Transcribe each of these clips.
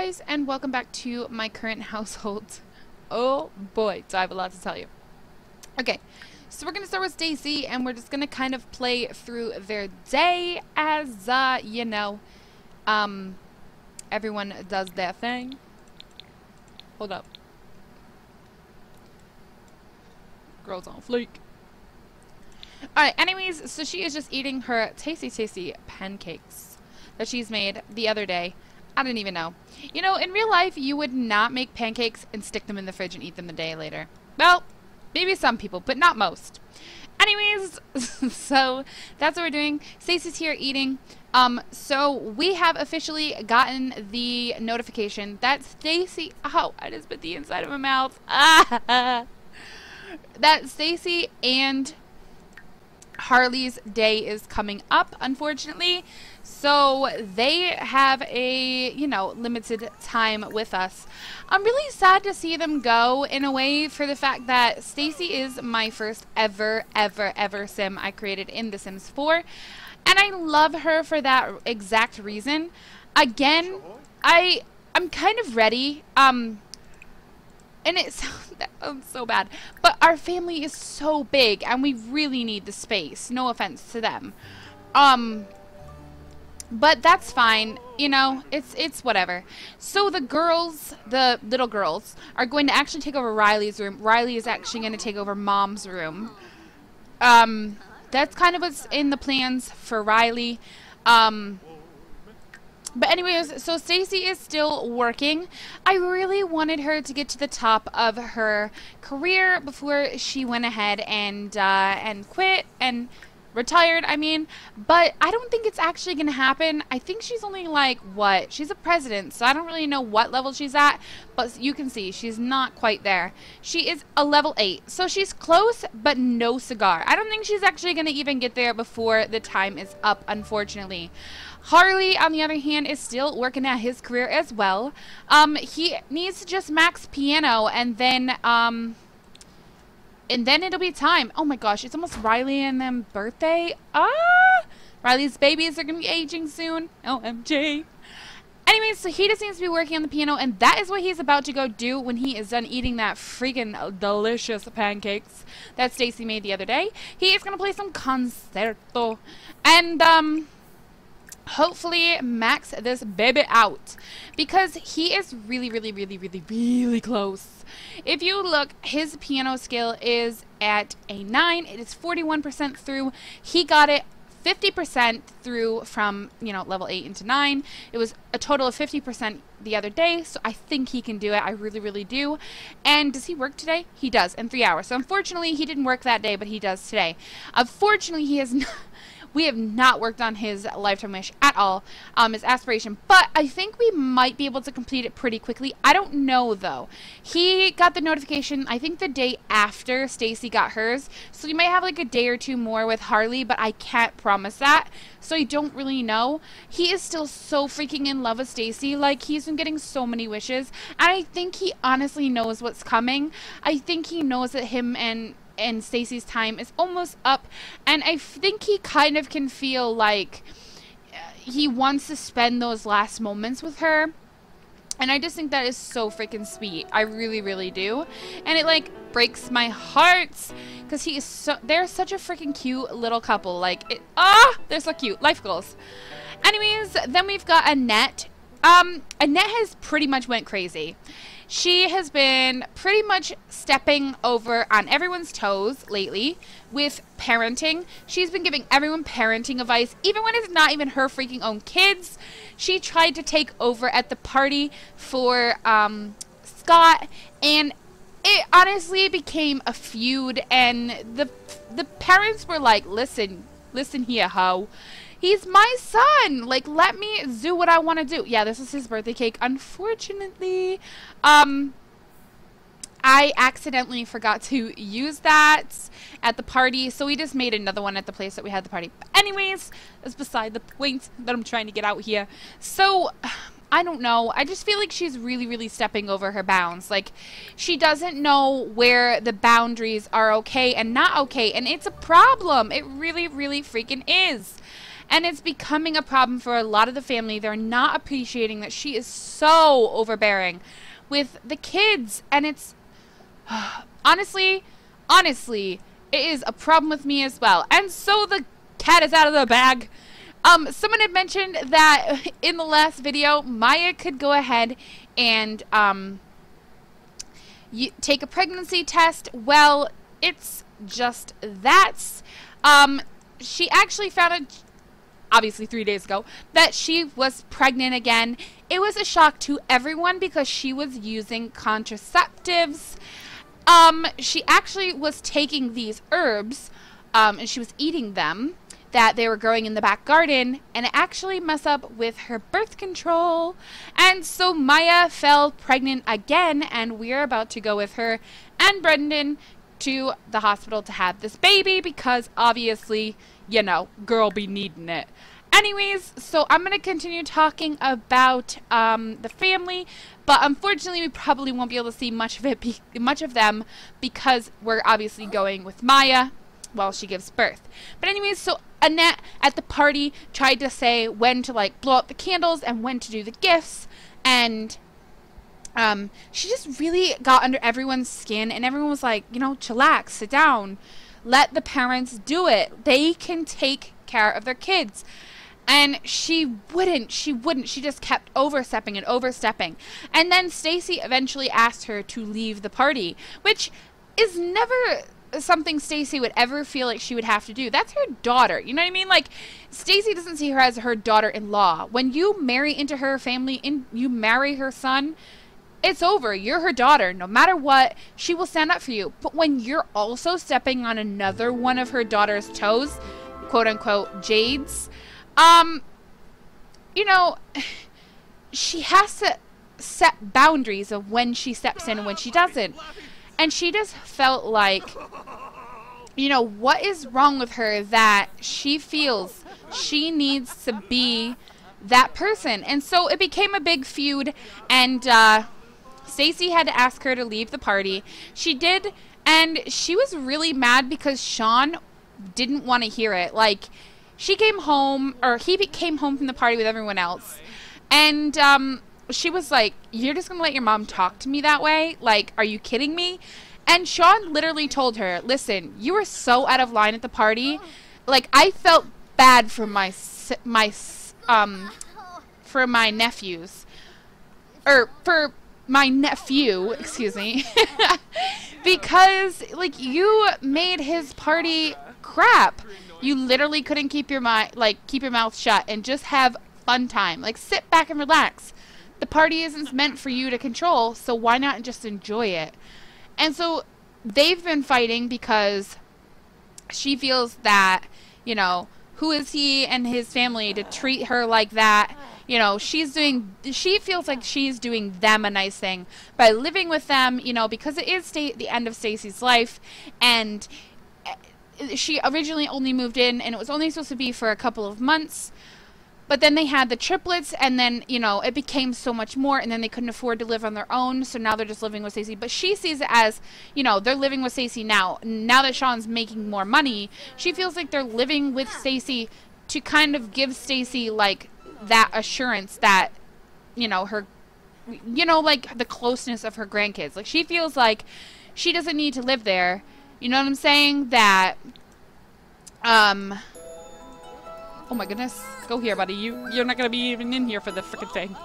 guys, and welcome back to my current household. Oh boy, do I have a lot to tell you. Okay, so we're going to start with Stacy, and we're just going to kind of play through their day as, you know, everyone does their thing. Hold up. Girl's on fleek. Alright, anyways, so she is just eating her tasty pancakes that she's made the other day. I don't even know. You know, in real life, you would not make pancakes and stick them in the fridge and eat them the day later. Well, maybe some people, but not most. Anyways, so that's what we're doing. Stacey's here eating. So we have officially gotten the notification that Stacy, oh, I just bit the inside of my mouth. That Stacy and Harley's day is coming up, unfortunately. So they have a, you know, limited time with us. I'm really sad to see them go, in a way, for the fact that Stacy is my first ever sim I created in The Sims 4. And I love her for that exact reason. Again, I'm kind of ready. And it sounds so bad, but our family is so big and we really need the space. No offense to them. But that's fine, you know, it's whatever. So the girls, the little girls, are going to actually take over Riley's room. Riley is actually going to take over Mom's room. That's kind of what's in the plans for Riley. But anyways, so Stacy is still working. I really wanted her to get to the top of her career before she went ahead and quit and retired, I mean, but I don't think it's actually going to happen. I think she's only like, what? She's a president, so I don't really know what level she's at, but you can see she's not quite there. She is a level 8, so she's close, but no cigar. I don't think she's actually going to even get there before the time is up, unfortunately. Harley, on the other hand, is still working at his career as well. He needs to just max piano, and then it'll be time. Oh my gosh, it's almost Riley and them birthday. Riley's babies are going to be aging soon. OMG. Anyways, so he just needs to be working on the piano, and that is what he's about to go do when he is done eating that freaking delicious pancakes that Stacy made the other day. He is going to play some concerto and, hopefully max this baby out, because he is really close. If you look, his piano skill is at a 9. It is 41% through. He got it 50% through from, you know, level 8 into 9. It was a total of 50% the other day, so I think he can do it. I really do. And does he work today? He does, in 3 hours. So unfortunately, he didn't work that day, but he does today. Unfortunately, he has not. We have not worked on his lifetime wish at all, his aspiration, but I think we might be able to complete it pretty quickly. I don't know, though. He got the notification, I think, the day after Stacy got hers, so you might have like a day or two more with Harley, but I can't promise that, so I don't really know. He is still so freaking in love with Stacy. Like, he's been getting so many wishes, and I think he honestly knows what's coming. I think he knows that him and Stacy's time is almost up, and I think he kind of can feel like he wants to spend those last moments with her, and I just think that is so freaking sweet. I really do, and it like breaks my heart because he is they're such a freaking cute little couple. Like, they're so cute. Life goals. Anyways, then we've got Annette. Annette has pretty much went crazy. She has been pretty much stepping over on everyone's toes lately with parenting. She's been giving everyone parenting advice, even when it's not even her freaking own kids. She tried to take over at the party for Scott, and it honestly became a feud, and the parents were like, listen here, ho. He's my son. Like, let me do what I want to do. Yeah, this is his birthday cake. Unfortunately, I accidentally forgot to use that at the party, so we just made another one at the place that we had the party. But anyways, that's beside the point that I'm trying to get out here. So, I don't know. I just feel like she's really stepping over her bounds. Like, she doesn't know where the boundaries are okay and not okay, and it's a problem. It really freaking is. And it's becoming a problem for a lot of the family. They're not appreciating that she is so overbearing with the kids. And it's, honestly, it is a problem with me as well. And so the cat is out of the bag. Someone had mentioned that in the last video, Maya could go ahead and take a pregnancy test. Well, it's just that. She actually found out, obviously 3 days ago, that she was pregnant again. It was a shock to everyone because she was using contraceptives. She actually was taking these herbs, and she was eating them, that they were growing in the back garden, and it actually messed up with her birth control. And so Maya fell pregnant again, and we're about to go with her and Brendan to the hospital to have this baby because obviously, you know, girl be needing it. Anyways, so I'm going to continue talking about the family, but unfortunately we probably won't be able to see much of them because we're obviously going with Maya while she gives birth. But anyways, so Annette at the party tried to say when to like blow out the candles and when to do the gifts, and she just really got under everyone's skin, and everyone was like, you know, chillax, sit down, let the parents do it, they can take care of their kids. And she wouldn't. She just kept overstepping and overstepping. And then Stacy eventually asked her to leave the party, which is never something Stacy would ever feel like she would have to do. That's her daughter. You know what I mean? Like, Stacy doesn't see her as her daughter-in-law. When you marry into her family and you marry her son, it's over. You're her daughter. No matter what, she will stand up for you. But when you're also stepping on another one of her daughter's toes, quote-unquote, Jade's, you know, she has to set boundaries of when she steps in and when she doesn't. And she just felt like, you know, what is wrong with her that she feels she needs to be that person? And so it became a big feud, and Stacy had to ask her to leave the party. She did, and she was really mad because Sean didn't want to hear it. Like, she came home, or he came home from the party with everyone else, and she was like, you're just gonna let your mom talk to me that way? Like, are you kidding me? And Sean literally told her, listen, you were so out of line at the party. Like, I felt bad for my nephews, or for my nephew, excuse me, because like you made his party crap. You literally couldn't keep your mouth shut and just have fun time. Like, sit back and relax. The party isn't meant for you to control, so why not just enjoy it? And so they've been fighting because she feels that, you know, who is he and his family to treat her like that? You know, she feels like she's doing them a nice thing by living with them, you know, because it is the end of Stacy's life, and she originally only moved in, and it was only supposed to be for a couple of months. But then they had the triplets, and then, you know, it became so much more, and then they couldn't afford to live on their own, so now they're just living with Stacy. But she sees it as, you know, they're living with Stacy now. Now that Sean's making more money, she feels like they're living with Stacy to kind of give Stacy, like, that assurance that, you know, her, you know, like, the closeness of her grandkids. Like, she feels like she doesn't need to live there. You know what I'm saying? That, oh my goodness. Go here, buddy. You're not gonna be even in here for the frickin' thing.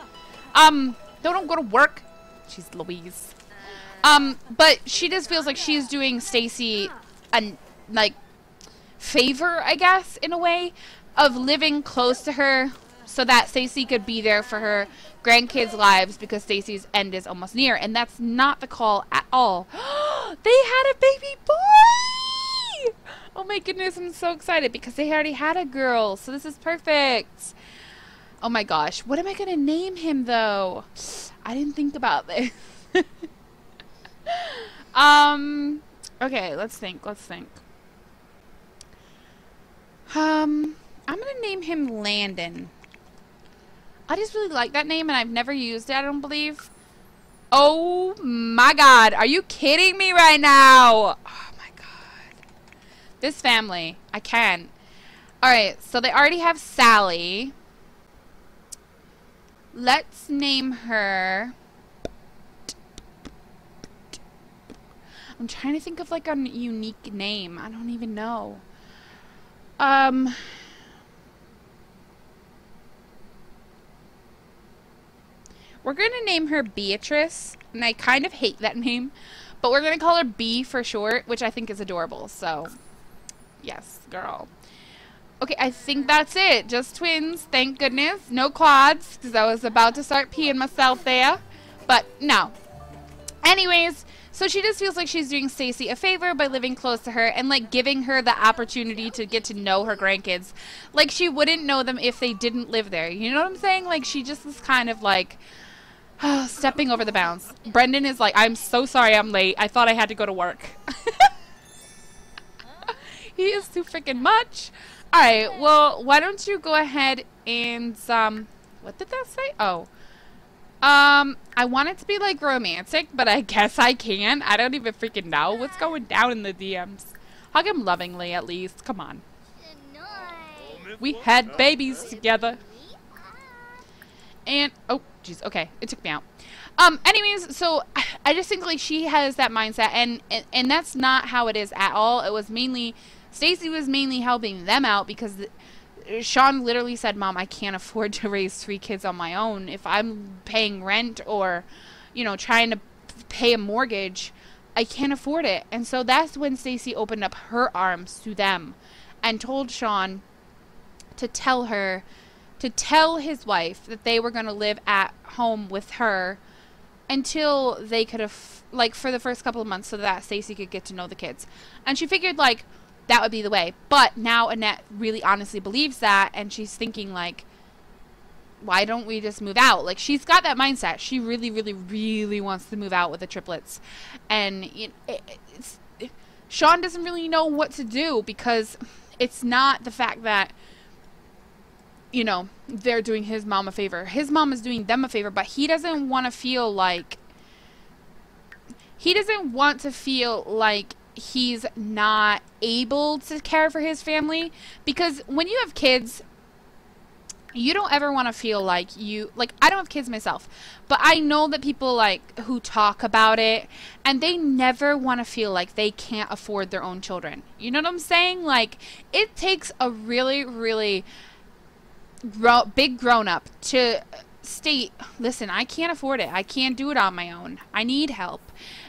Don't go to work. She's Louise. But she just feels like she's doing Stacy a, like, favor, I guess, in a way, of living close to her so that Stacy could be there for her grandkids' lives because Stacy's end is almost near. And that's not the call at all. They had a baby boy! Oh my goodness, I'm so excited because they already had a girl, so this is perfect. Oh my gosh, what am I gonna name him though? I didn't think about this. Okay, let's think. I'm gonna name him Landon. I just really like that name, and I've never used it, I don't believe. Oh my god, are you kidding me right now? Oh my god. This family, I can't. Alright, so they already have Sally. Let's name her... I'm trying to think of like a unique name. I don't even know. We're going to name her Beatrice, and I kind of hate that name, but we're going to call her B for short, which I think is adorable, so yes, girl. Okay, I think that's it. Just twins, thank goodness. No quads, because I was about to start peeing myself there, but no. Anyways, so she just feels like she's doing Stacy a favor by living close to her and like giving her the opportunity to get to know her grandkids. Like she wouldn't know them if they didn't live there. You know what I'm saying? Like she just was kind of like stepping over the bounds. Brendan is like, I'm so sorry I'm late. I thought I had to go to work. He is too freaking much. Alright, well, why don't you go ahead and, what did that say? Oh. I want it to be, like, romantic, but I guess I can. I don't even freaking know what's going down in the DMs. Hug him lovingly, at least. Come on. We had babies together. And, oh, jeez, okay. It took me out. Anyways, so I just think, like, she has that mindset, and that's not how it is at all. It was mainly, Stacy was mainly helping them out because Sean literally said, Mom, I can't afford to raise 3 kids on my own. If I'm paying rent or, you know, trying to pay a mortgage, I can't afford it. And so that's when Stacy opened up her arms to them and told Sean to tell his wife that they were going to live at home with her until they could have, like, for the first couple of months so that Stacy could get to know the kids. And she figured, like, that would be the way. But now Annette really honestly believes that, and she's thinking, like, why don't we just move out? Like, she's got that mindset. She really, really, really wants to move out with the triplets. And Sean doesn't really know what to do because it's not the fact that, you know, they're doing his mom a favor. His mom is doing them a favor, but he doesn't want to feel like... he's not able to care for his family, because when you have kids, you don't ever want to feel like I don't have kids myself, but I know that people like who talk about it and they never want to feel like they can't afford their own children. You know what I'm saying? Like, it takes a really, really big grown-up to state, listen, I can't afford it. I can't do it on my own. I need help.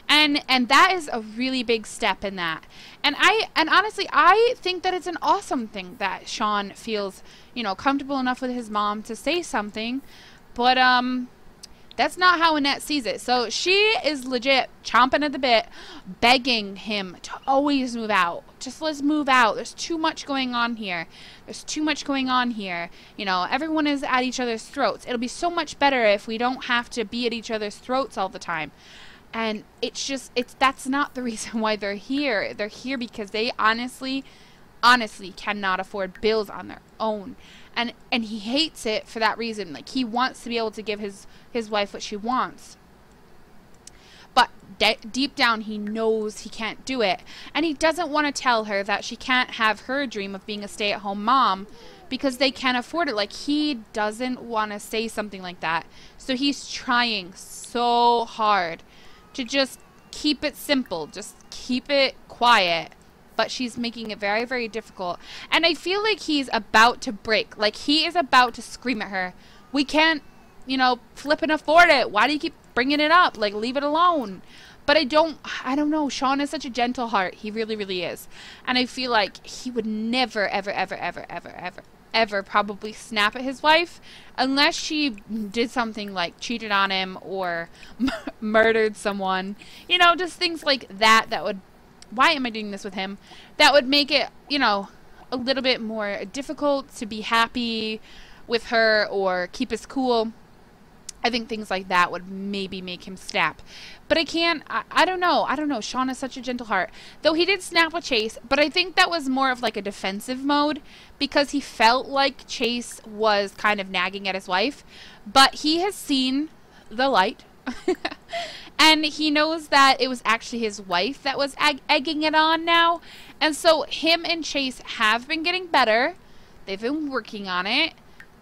And that is a really big step in that. And honestly, I think that it's an awesome thing that Sean feels, you know, comfortable enough with his mom to say something. But that's not how Annette sees it. So she is legit chomping at the bit, begging him to always move out. Just let's move out. There's too much going on here. There's too much going on here. You know, everyone is at each other's throats. It'll be so much better if we don't have to be at each other's throats all the time. And that's not the reason why they're here. They're here because they honestly cannot afford bills on their own. And he hates it for that reason. Like, he wants to be able to give his wife what she wants. But deep down, he knows he can't do it. And he doesn't want to tell her that she can't have her dream of being a stay-at-home mom because they can't afford it. Like, he doesn't want to say something like that. So he's trying so hard to just keep it simple, just keep it quiet, but she's making it very, very difficult. And I feel like he's about to break. Like, he is about to scream at her, we can't, you know, flippin' afford it. Why do you keep bringing it up? Like, leave it alone. But I don't know. Sean is such a gentle heart. He really, really is. And I feel like he would never, ever, ever, ever, ever, ever, ever probably snap at his wife unless she did something like cheated on him or murdered someone. You know, just things like that would... Why am I doing this with him? That would make it, you know, a little bit more difficult to be happy with her or keep his cool. I think things like that would maybe make him snap. But I don't know. Sean is such a gentle heart. Though he did snap with Chase, but I think that was more of like a defensive mode because he felt like Chase was kind of nagging at his wife. But he has seen the light. And he knows that it was actually his wife that was egging it on now. And so him and Chase have been getting better. They've been working on it.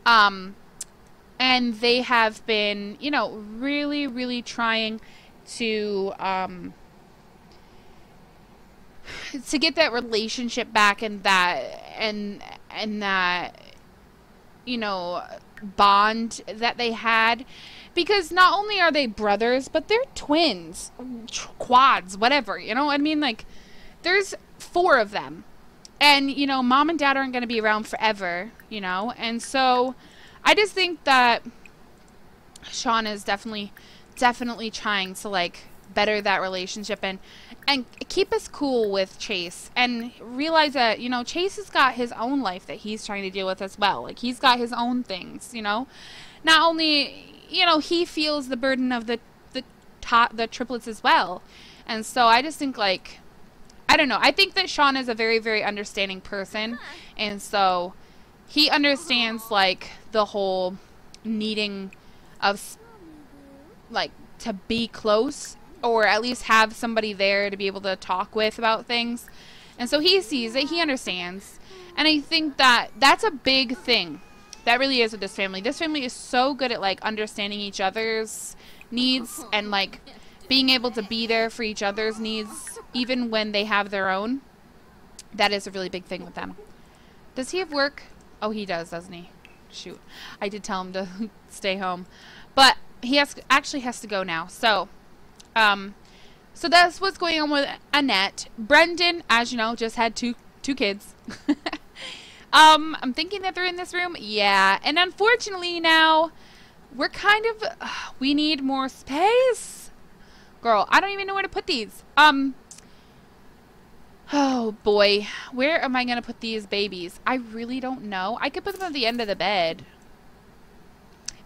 And they have been, you know, really, really trying to get that relationship back, and that, you know, bond that they had. Because not only are they brothers, but they're twins, quads, whatever, you know what I mean? Like, there's 4 of them. And, you know, mom and dad aren't going to be around forever, you know? And so I just think that Sean is definitely trying to, like, better that relationship and keep us cool with Chase, and realize that, you know, Chase has got his own life that he's trying to deal with as well. Like, he's got his own things, you know? Not only, you know, he feels the burden of the triplets as well. And so I just think, like, I don't know. I think that Sean is a very, very understanding person. And so he understands, like, the whole needing of, like, to be close, or at least have somebody there to be able to talk with about things. And so he sees it. He understands. And I think that that's a big thing. That really is with this family. This family is so good at, like, understanding each other's needs and, like, being able to be there for each other's needs, even when they have their own. That is a really big thing with them. Does he have work? Oh, he does, doesn't he? Shoot. I did tell him to stay home. But he actually has to go now. So, so that's what's going on with Annette. Brendan, as you know, just had two kids. I'm thinking that they're in this room. Yeah. And unfortunately now, we're kind of, we need more space. Girl, I don't even know where to put these. Oh boy. Where am I going to put these babies? I really don't know. I could put them at the end of the bed.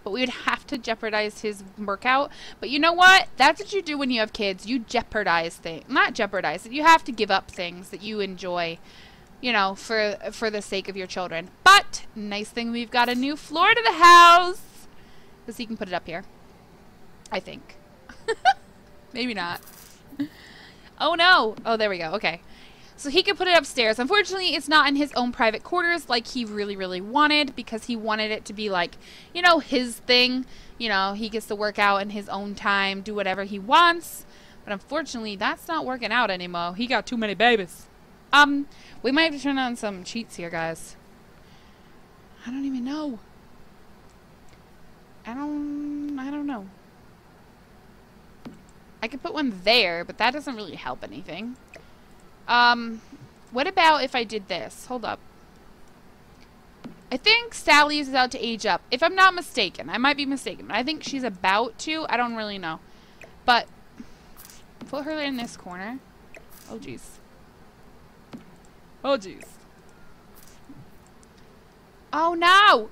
But we would have to jeopardize his workout. But you know what? That's what you do when you have kids. You jeopardize things. Not jeopardize it. You have to give up things that you enjoy, you know, for the sake of your children. But nice thing, we've got a new floor to the house. Because he can put it up here. I think. Maybe not. Oh no. Oh, there we go. Okay. So he can put it upstairs. Unfortunately, it's not in his own private quarters like he really, really wanted, because he wanted it to be like, you know, his thing. You know, he gets to work out in his own time, do whatever he wants. But unfortunately, that's not working out anymore. He got too many babies. We might have to turn on some cheats here, guys. I don't even know. I don't know. I could put one there, but that doesn't really help anything. What about if I did this? Hold up. I think Sally is about to age up. If I'm not mistaken. I might be mistaken. But I think she's about to. I don't really know. But put her in this corner. Oh, jeez. Oh, jeez. Oh, no!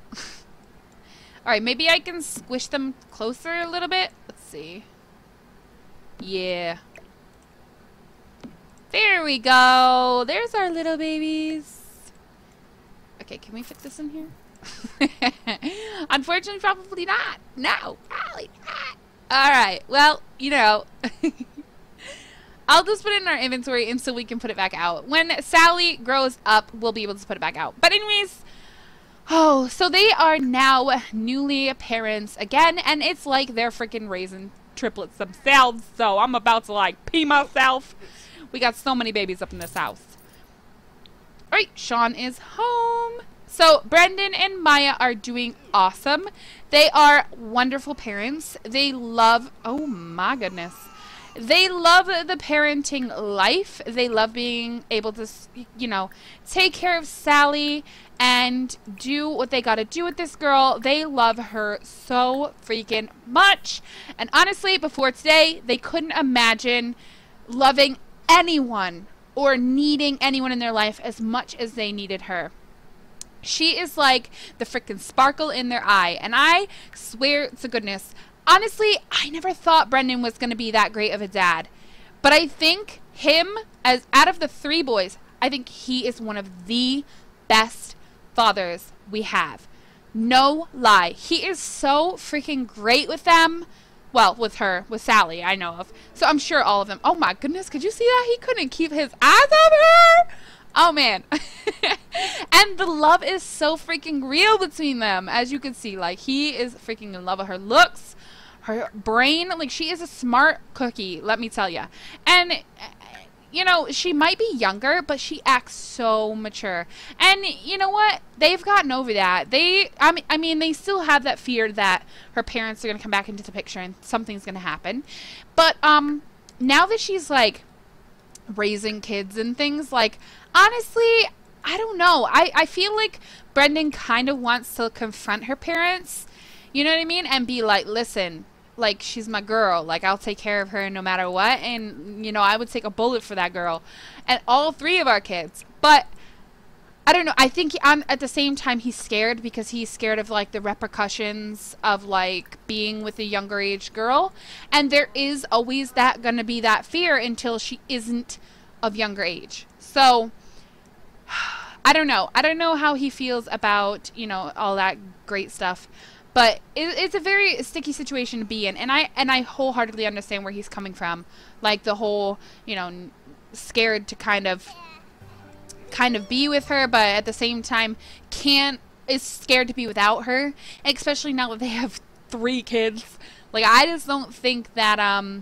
Alright, maybe I can squish them closer a little bit. Let's see. Yeah. There we go. There's our little babies. Okay, can we fit this in here? Unfortunately, probably not. No, probably not. Alright, well, you know. I'll just put it in our inventory until we can put it back out. When Sally grows up, we'll be able to put it back out. But anyways, oh, so they are now newly parents again, and it's like they're freaking raising triplets themselves, so I'm about to, like, pee myself. We got so many babies up in this house. Alright, Sean is home. So, Brendan and Maya are doing awesome. They are wonderful parents. They love, oh my goodness. They love the parenting life. They love being able to, you know, take care of Sally and do what they gotta do with this girl. They love her so freaking much. And honestly, before today, they couldn't imagine loving anyone or needing anyone in their life as much as they needed her. She is like the freaking sparkle in their eye. And I swear to goodness, honestly, I never thought Brendan was going to be that great of a dad. But I think him, as out of the 3 boys, I think he is one of the best fathers we have. No lie. He is so freaking great with them. Well, with her, with Sally, I know of. So I'm sure all of them. Oh my goodness, could you see that? He couldn't keep his eyes off her. Oh man. And the love is so freaking real between them. As you can see, like, he is freaking in love with her looks, her brain. Like, she is a smart cookie, let me tell you. And, you know, she might be younger, but she acts so mature. And you know what? They've gotten over that. I mean, they still have that fear that her parents are going to come back into the picture and something's going to happen. But, now that she's, like, raising kids and things, like, honestly, I don't know. I feel like Brendan kind of wants to confront her parents, you know what I mean? And be like, listen, like, she's my girl. Like, I'll take care of her no matter what. And, you know, I would take a bullet for that girl. And all 3 of our kids. But, I don't know. I think at the same time, he's scared because he's scared of, like, the repercussions of, like, being with a younger age girl. And there is always gonna be that fear until she isn't of younger age. So, I don't know. I don't know how he feels about, you know, all that great stuff. But it's a very sticky situation to be in. And I wholeheartedly understand where he's coming from. Like, the whole, you know, scared to kind of be with her, but at the same time is scared to be without her. Especially now that they have 3 kids. Like, I just don't think that, I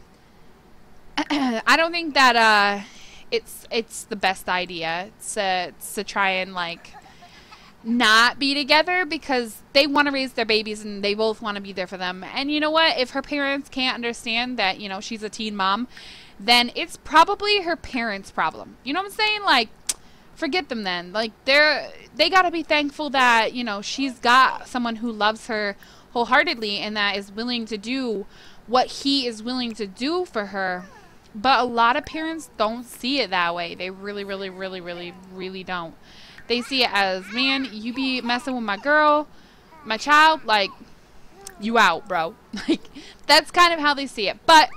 don't think that, it's the best idea to try and, like, not be together, because they want to raise their babies and they both want to be there for them. And you know what? If her parents can't understand that, you know, she's a teen mom, then it's probably her parents' problem. You know what I'm saying? Like, forget them then. Like, they got to be thankful that, you know, she's got someone who loves her wholeheartedly and that is willing to do what he is willing to do for her. But a lot of parents don't see it that way. They really, really, really, really, really don't. They see it as, man, you be messing with my girl, my child, like, you out, bro. Like, that's kind of how they see it. But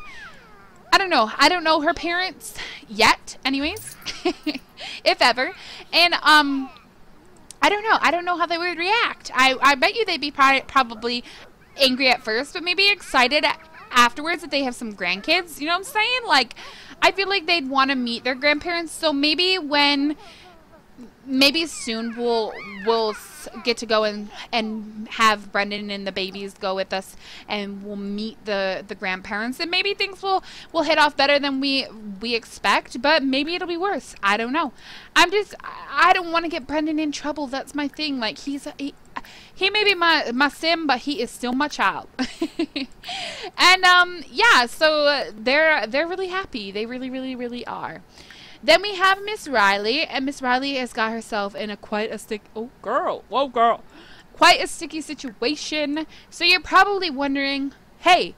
I don't know. I don't know her parents yet, anyways, if ever. And I don't know. I don't know how they would react. I bet you they'd be probably angry at first, but maybe excited afterwards that they have some grandkids. You know what I'm saying? Like, I feel like they'd want to meet their grandparents. So maybe soon we'll get to go and have Brendan and the babies go with us, and we'll meet the grandparents, and maybe things will hit off better than we expect, but maybe it'll be worse. I don't know. I don't want to get Brendan in trouble. That's my thing. Like, he may be my sim, but he is still my child. And yeah, so they're really happy. They really, really, really are. Then we have Miss Riley, and Miss Riley has got herself in quite a sticky situation. So you're probably wondering, hey,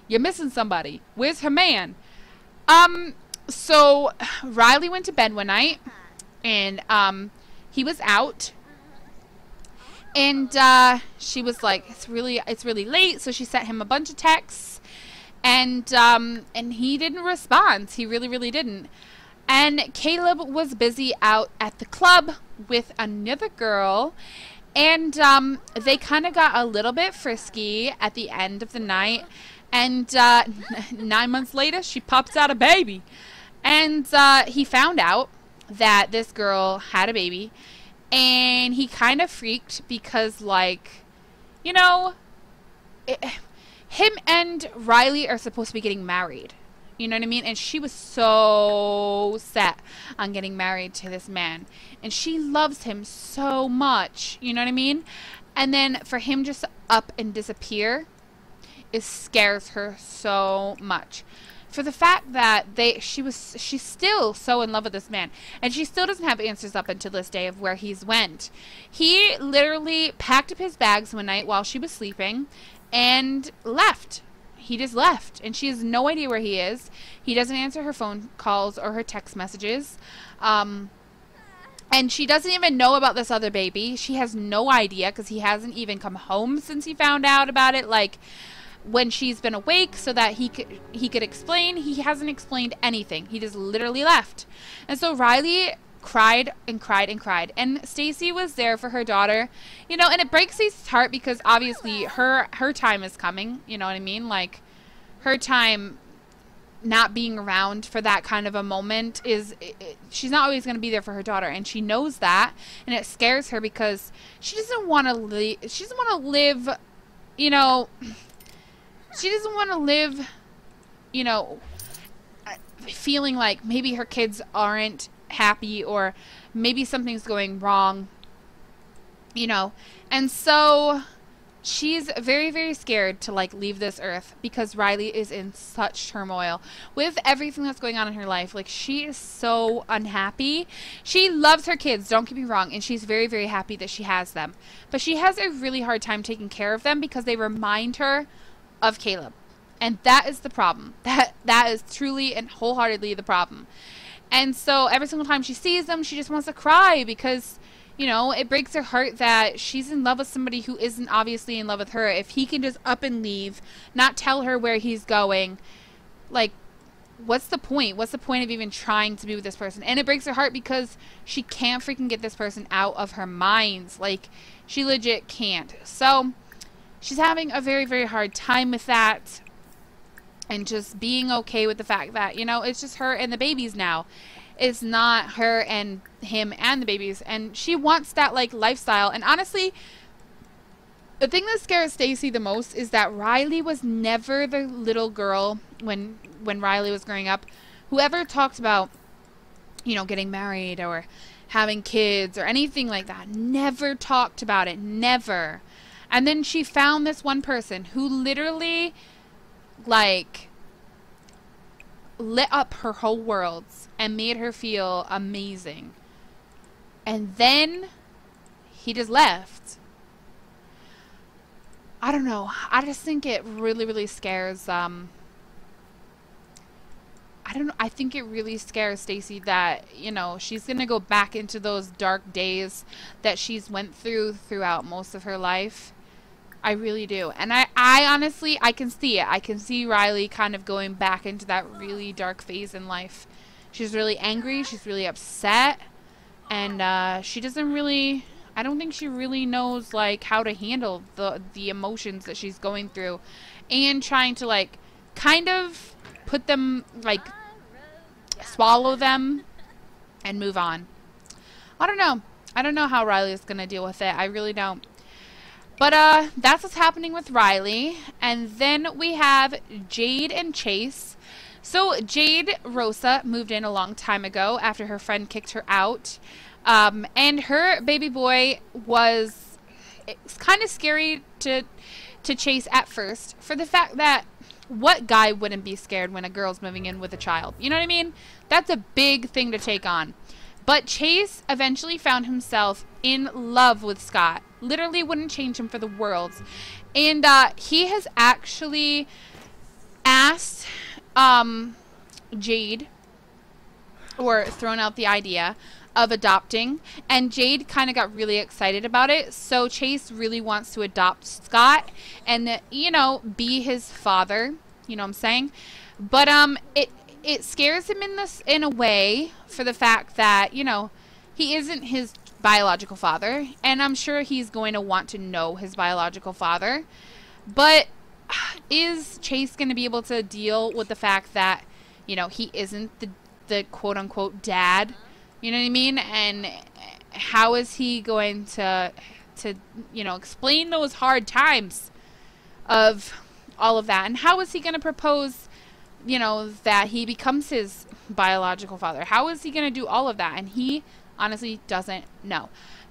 you're missing somebody. Where's her man? So Riley went to bed one night, and he was out, and she was like, it's really late. So she sent him a bunch of texts, and he didn't respond. He really, really didn't. And Caleb was busy out at the club with another girl, and they kind of got a little bit frisky at the end of the night, and 9 months later, she pops out a baby. And he found out that this girl had a baby, and he kind of freaked because, like, you know, him and Riley are supposed to be getting married. You know what I mean? And she was so set on getting married to this man. And she loves him so much. You know what I mean? And then for him just to up and disappear, it scares her so much. For the fact that she's still so in love with this man. And she still doesn't have answers up until this day of where he's went. He literally packed up his bags one night while she was sleeping and left. He just left, and she has no idea where he is. He doesn't answer her phone calls or her text messages. And she doesn't even know about this other baby. She has no idea because he hasn't even come home since he found out about it. Like, when she's been awake so that he could explain, he hasn't explained anything. He just literally left. And so Riley cried and cried and cried, and Stacy was there for her daughter, you know, and it breaks Stacy's heart because obviously her time is coming, you know what I mean? Like, her time not being around for that kind of a moment is, she's not always going to be there for her daughter, and she knows that, and it scares her because she doesn't want to live, she doesn't want to live, you know, she doesn't want to live, you know, feeling like maybe her kids aren't happy or maybe something's going wrong, you know. And so she's very, very scared to like leave this earth because Riley is in such turmoil with everything that's going on in her life. Like, she is so unhappy. She loves her kids, don't get me wrong, and she's very, very happy that she has them. But she has a really hard time taking care of them because they remind her of Caleb. And that is the problem. That is truly and wholeheartedly the problem. And so every single time she sees them, she just wants to cry because, you know, it breaks her heart that she's in love with somebody who isn't obviously in love with her. If he can just up and leave, not tell her where he's going, like, what's the point? What's the point of even trying to be with this person? And it breaks her heart because she can't freaking get this person out of her mind. Like, she legit can't. So she's having a very, very hard time with that. And just being okay with the fact that, you know, it's just her and the babies now. It's not her and him and the babies. And she wants that, like, lifestyle. And honestly, the thing that scares Stacy the most is that Riley was never the little girl when Riley was growing up who ever talked about, you know, getting married or having kids or anything like that. Never talked about it. Never. And then she found this one person who literally, like, lit up her whole world and made her feel amazing. And then he just left. I don't know. I just think it really, really scares, I don't know. I think it really scares Stacy that, you know, she's going to go back into those dark days that she's went throughout most of her life. I really do. And I honestly, I can see it. I can see Riley kind of going back into that really dark phase in life. She's really angry. She's really upset. And she doesn't really, I don't think she really knows, like, how to handle the emotions that she's going through. And trying to, like, kind of put them, like, swallow them and move on. I don't know. I don't know how Riley is going to deal with it. I really don't. But that's what's happening with Riley. And then we have Jade and Chase. So Jade Rosa moved in a long time ago after her friend kicked her out. And her baby boy was, it's kind of scary to Chase at first for the fact that what guy wouldn't be scared when a girl's moving in with a child? You know what I mean? That's a big thing to take on. But Chase eventually found himself in love with Scott. Literally wouldn't change him for the world. And he has actually asked Jade, or thrown out the idea of adopting. And Jade kind of got really excited about it. So Chase really wants to adopt Scott and, you know, be his father. You know what I'm saying? But it scares him in a way for the fact that, you know, he isn't his biological father, and I'm sure he's going to want to know his biological father. But is Chase going to be able to deal with the fact that, you know, he isn't the quote-unquote dad? You know what I mean? And how is he going to you know, explain those hard times of all of that? And how is he going to propose, you know, that he becomes his biological father? How is he going to do all of that? And he honestly doesn't know.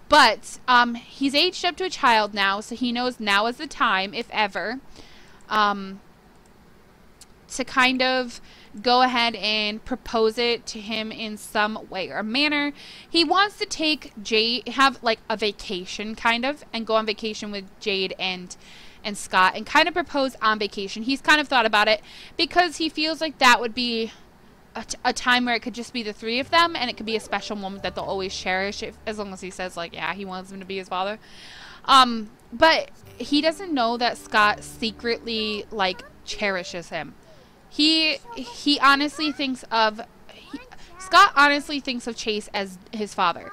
But he's aged up to a child now, so he knows now is the time, if ever, to kind of go ahead and propose it to him in some way or manner. He wants to take Jade, have like a vacation kind of, and go on vacation with Jade and Scott and kind of propose on vacation. He's kind of thought about it because he feels like that would be a time where it could just be the three of them, and it could be a special moment that they'll always cherish, as long as he says, like, yeah, he wants him to be his father. But he doesn't know that Scott secretly, like, cherishes him. He honestly thinks of Scott honestly thinks of Chase as his father.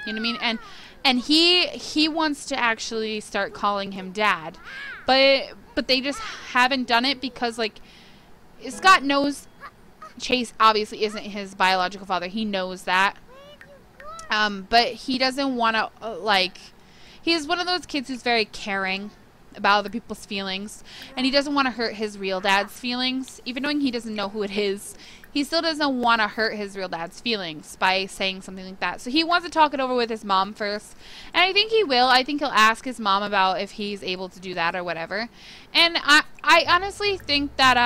You know what I mean? And he wants to actually start calling him dad, but they just haven't done it because, like, Scott knows Chase obviously isn't his biological father. He knows that. But he doesn't want to, like, he's one of those kids who's very caring about other people's feelings. And he doesn't want to hurt his real dad's feelings. Even knowing he doesn't know who it is, he still doesn't want to hurt his real dad's feelings by saying something like that. So he wants to talk it over with his mom first. And I think he will. I think he'll ask his mom about if he's able to do that or whatever. And I honestly think that,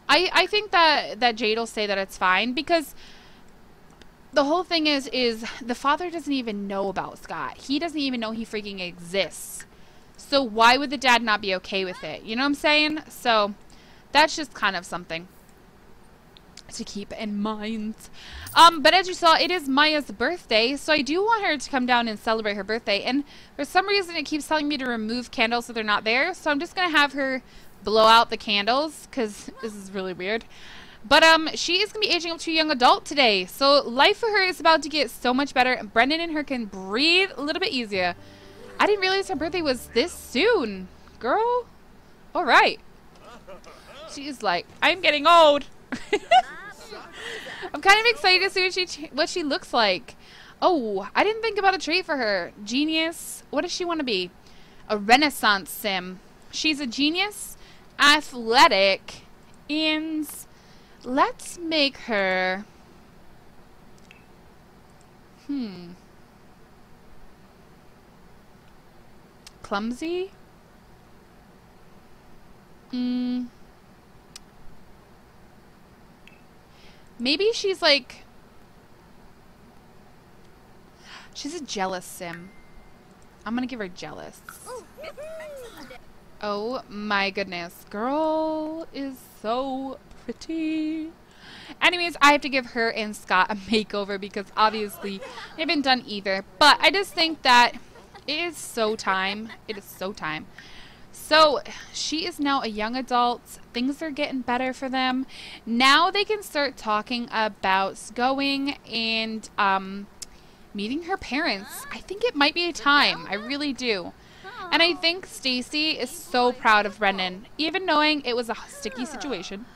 I think that Jade will say that it's fine, because the whole thing is the father doesn't even know about Scott. He doesn't even know he freaking exists. So why would the dad not be okay with it? You know what I'm saying? So that's just kind of something to keep in mind. But as you saw, it is Maya's birthday, so I do want her to come down and celebrate her birthday. And for some reason, it keeps telling me to remove candles so they're not there. So I'm just going to have her blow out the candles, because this is really weird. But she is going to be aging up to a young adult today. So life for her is about to get so much better. And Brendan and her can breathe a little bit easier. I didn't realize her birthday was this soon. Girl. All right. She's like, I'm getting old. I'm kind of excited to see what she looks like. Oh, I didn't think about a trait for her. Genius. What does she want to be? A Renaissance sim. She's a genius, athletic, and let's make her... Clumsy? Maybe she's like... She's a jealous sim. I'm gonna give her jealous. Oh my goodness. Girl is so pretty. Anyways, I have to give her and Scott a makeover because obviously they haven't done either. But I just think that it is so time. It is so time. So she is now a young adult. Things are getting better for them. Now they can start talking about going and meeting her parents. I think it might be a time. I really do. And I think Stacy is so proud of Brendan, even knowing it was a sticky situation.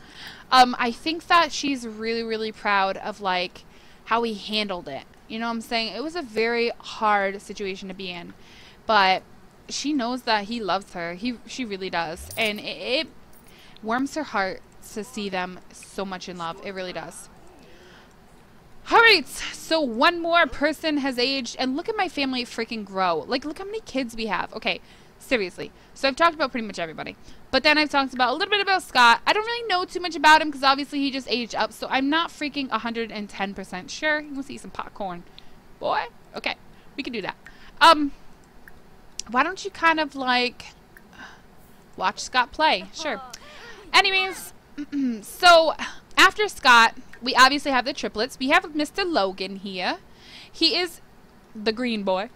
I think that she's really, really proud of like how he handled it. You know what I'm saying? It was a very hard situation to be in, but she knows that he loves her. She really does, and it warms her heart to see them so much in love. It really does. Alright, so one more person has aged, and look at my family freaking grow. Like, look how many kids we have. Okay, seriously. So I've talked about pretty much everybody. But then I've talked about a little bit about Scott. I don't really know too much about him because obviously he just aged up, so I'm not freaking 110% sure. You want to eat some popcorn? Boy? Okay, we can do that. Why don't you kind of, like, watch Scott play? Sure. Anyways, so after Scott... we obviously have the triplets. We have Mr. Logan here. He is the green boy.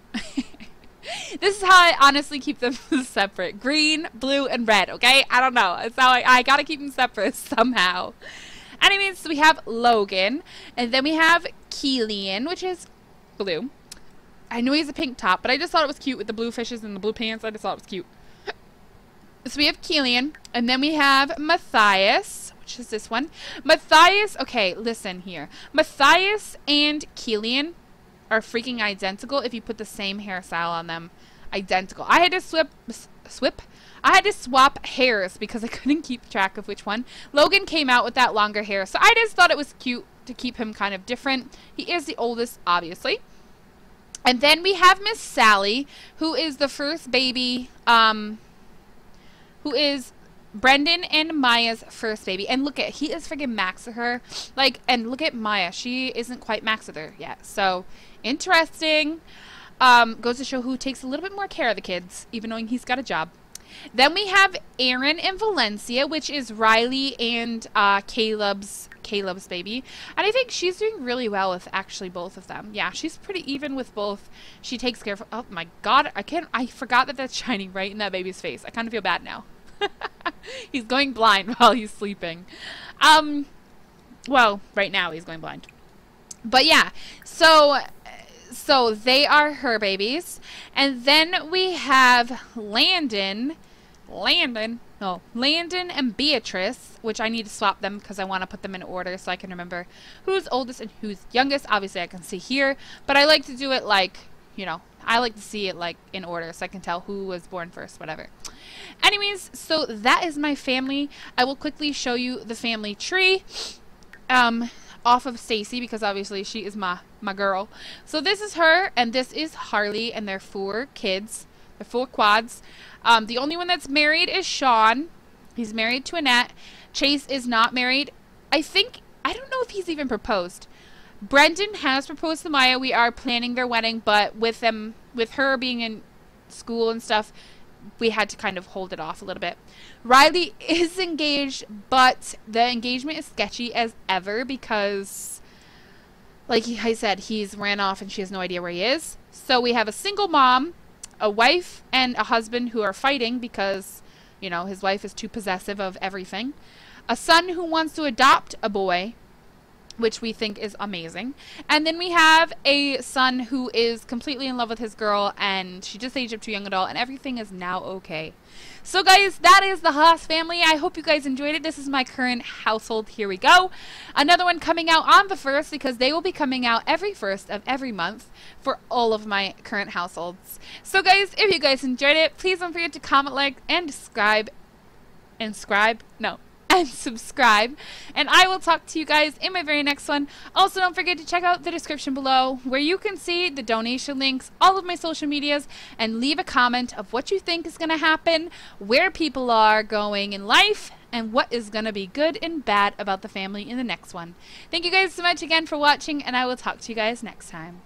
This is how I honestly keep them separate. Green, blue, and red, okay? I don't know. It's how I gotta keep them separate somehow. Anyways, so we have Logan. And then we have Keelan, which is blue. I know he's a pink top, but I just thought it was cute with the blue fishes and the blue pants. I just thought it was cute. So we have Keelan. And then we have Matthias, which is this one. Matthias, okay, listen here. Matthias and Keelan are freaking identical if you put the same hairstyle on them. Identical. I had to I had to swap hairs because I couldn't keep track of which one. Logan came out with that longer hair, so I just thought it was cute to keep him kind of different. He is the oldest, obviously. And then we have Miss Sally, who is the first baby, who is Brendan and Maya's first baby. And look at, he is freaking max with her. Like, and look at Maya. She isn't quite max with her yet. So, interesting. Goes to show who takes a little bit more care of the kids, even knowing he's got a job. Then we have Aaron and Valencia, which is Riley and Caleb's baby. And I think she's doing really well with actually both of them. Yeah, she's pretty even with both. She takes care of, oh my god, I forgot that that's shining right in that baby's face. I kind of feel bad now. He's going blind while he's sleeping. Well, right now he's going blind. But yeah, so they are her babies. And then we have Landon. Landon and Beatrice, which I need to swap them because I want to put them in order so I can remember who's oldest and who's youngest. Obviously, I can see here, but I like to do it like, you know, I like to see it like in order so I can tell who was born first, whatever. Anyways, so that is my family. I will quickly show you the family tree off of Stacy because obviously she is my girl. So this is her and this is Harley and they're 4 kids. They're 4 quads. The only one that's married is Sean. He's married to Annette. Chase is not married. I don't know if he's even proposed. Brendan has proposed to Maya. We are planning their wedding, but with her being in school and stuff, we had to kind of hold it off a little bit. Riley is engaged, but the engagement is sketchy as ever because, like I said, he's ran off and she has no idea where he is. So we have a single mom, a wife, and a husband who are fighting because, you know, his wife is too possessive of everything. A son who wants to adopt a boy, which we think is amazing. And then we have a son who is completely in love with his girl and she just aged up to young adult and everything is now okay. So guys, that is the Haas family. I hope you guys enjoyed it. This is my current household. Here we go. Another one coming out on the 1st because they will be coming out every 1st of every month for all of my current households. So guys, if you guys enjoyed it, please don't forget to comment, like, and subscribe. And subscribe, and I will talk to you guys in my very next one. Also, don't forget to check out the description below where you can see the donation links, all of my social medias, and leave a comment of what you think is going to happen, where people are going in life, and what is going to be good and bad about the family in the next one. Thank you guys so much again for watching, and I will talk to you guys next time.